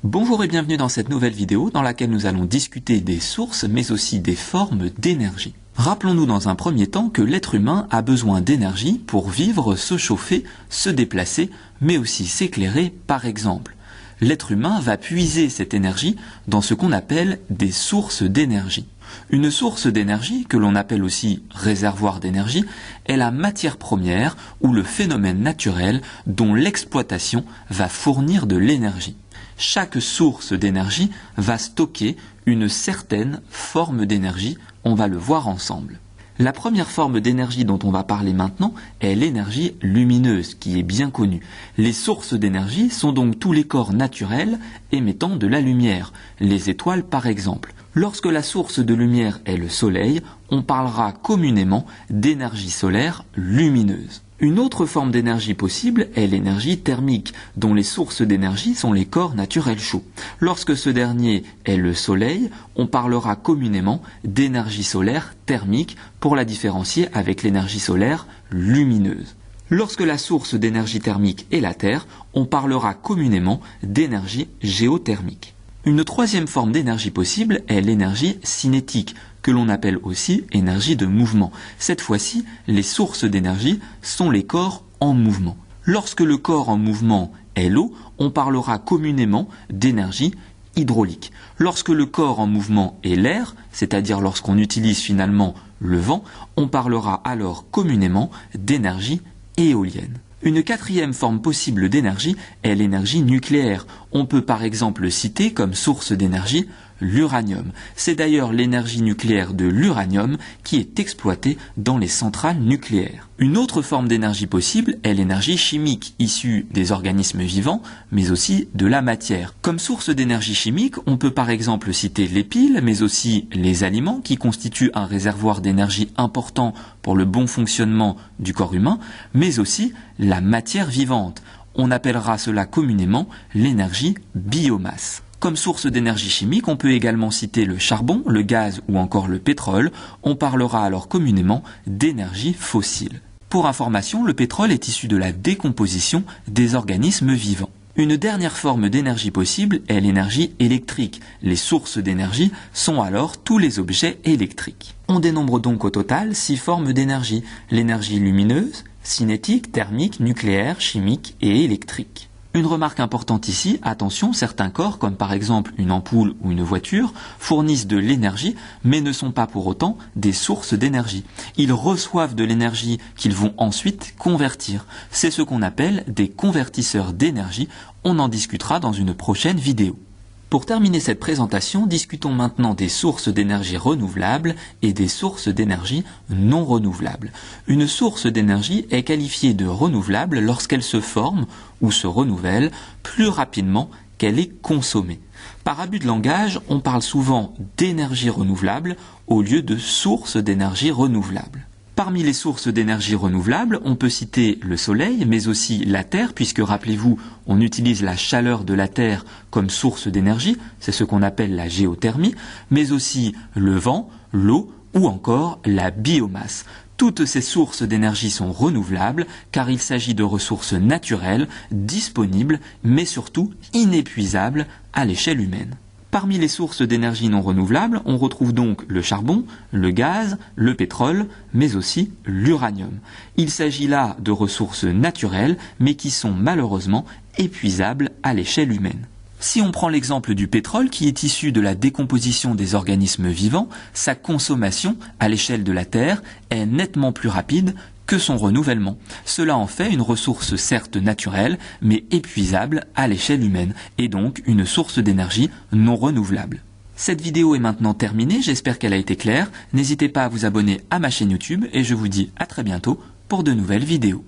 Bonjour et bienvenue dans cette nouvelle vidéo dans laquelle nous allons discuter des sources mais aussi des formes d'énergie. Rappelons-nous dans un premier temps que l'être humain a besoin d'énergie pour vivre, se chauffer, se déplacer, mais aussi s'éclairer par exemple. L'être humain va puiser cette énergie dans ce qu'on appelle des sources d'énergie. Une source d'énergie, que l'on appelle aussi réservoir d'énergie, est la matière première ou le phénomène naturel dont l'exploitation va fournir de l'énergie. Chaque source d'énergie va stocker une certaine forme d'énergie, on va le voir ensemble. La première forme d'énergie dont on va parler maintenant est l'énergie lumineuse, qui est bien connue. Les sources d'énergie sont donc tous les corps naturels émettant de la lumière, les étoiles par exemple. Lorsque la source de lumière est le soleil, on parlera communément d'énergie solaire lumineuse. Une autre forme d'énergie possible est l'énergie thermique, dont les sources d'énergie sont les corps naturels chauds. Lorsque ce dernier est le soleil, on parlera communément d'énergie solaire thermique pour la différencier avec l'énergie solaire lumineuse. Lorsque la source d'énergie thermique est la Terre, on parlera communément d'énergie géothermique. Une troisième forme d'énergie possible est l'énergie cinétique, que l'on appelle aussi énergie de mouvement. Cette fois-ci, les sources d'énergie sont les corps en mouvement. Lorsque le corps en mouvement est l'eau, on parlera communément d'énergie hydraulique. Lorsque le corps en mouvement est l'air, c'est-à-dire lorsqu'on utilise finalement le vent, on parlera alors communément d'énergie éolienne. Une quatrième forme possible d'énergie est l'énergie nucléaire. On peut par exemple citer comme source d'énergie l'uranium. C'est d'ailleurs l'énergie nucléaire de l'uranium qui est exploitée dans les centrales nucléaires. Une autre forme d'énergie possible est l'énergie chimique, issue des organismes vivants, mais aussi de la matière. Comme source d'énergie chimique, on peut par exemple citer les piles, mais aussi les aliments, qui constituent un réservoir d'énergie important pour le bon fonctionnement du corps humain, mais aussi la matière vivante. On appellera cela communément l'énergie biomasse. Comme source d'énergie chimique, on peut également citer le charbon, le gaz ou encore le pétrole. On parlera alors communément d'énergie fossile. Pour information, le pétrole est issu de la décomposition des organismes vivants. Une dernière forme d'énergie possible est l'énergie électrique. Les sources d'énergie sont alors tous les objets électriques. On dénombre donc au total 6 formes d'énergie: l'énergie lumineuse, cinétique, thermique, nucléaire, chimique et électrique. Une remarque importante ici, attention, certains corps, comme par exemple une ampoule ou une voiture, fournissent de l'énergie, mais ne sont pas pour autant des sources d'énergie. Ils reçoivent de l'énergie qu'ils vont ensuite convertir. C'est ce qu'on appelle des convertisseurs d'énergie. On en discutera dans une prochaine vidéo. Pour terminer cette présentation, discutons maintenant des sources d'énergie renouvelables et des sources d'énergie non renouvelables. Une source d'énergie est qualifiée de renouvelable lorsqu'elle se forme ou se renouvelle plus rapidement qu'elle est consommée. Par abus de langage, on parle souvent d'énergie renouvelable au lieu de source d'énergie renouvelable. Parmi les sources d'énergie renouvelable, on peut citer le soleil, mais aussi la Terre, puisque rappelez-vous, on utilise la chaleur de la Terre comme source d'énergie, c'est ce qu'on appelle la géothermie, mais aussi le vent, l'eau ou encore la biomasse. Toutes ces sources d'énergie sont renouvelables car il s'agit de ressources naturelles, disponibles, mais surtout inépuisables à l'échelle humaine. Parmi les sources d'énergie non renouvelables, on retrouve donc le charbon, le gaz, le pétrole, mais aussi l'uranium. Il s'agit là de ressources naturelles, mais qui sont malheureusement épuisables à l'échelle humaine. Si on prend l'exemple du pétrole qui est issu de la décomposition des organismes vivants, sa consommation à l'échelle de la Terre est nettement plus rapide que son renouvellement. Cela en fait une ressource certes naturelle, mais épuisable à l'échelle humaine, et donc une source d'énergie non renouvelable. Cette vidéo est maintenant terminée, j'espère qu'elle a été claire. N'hésitez pas à vous abonner à ma chaîne YouTube, et je vous dis à très bientôt pour de nouvelles vidéos.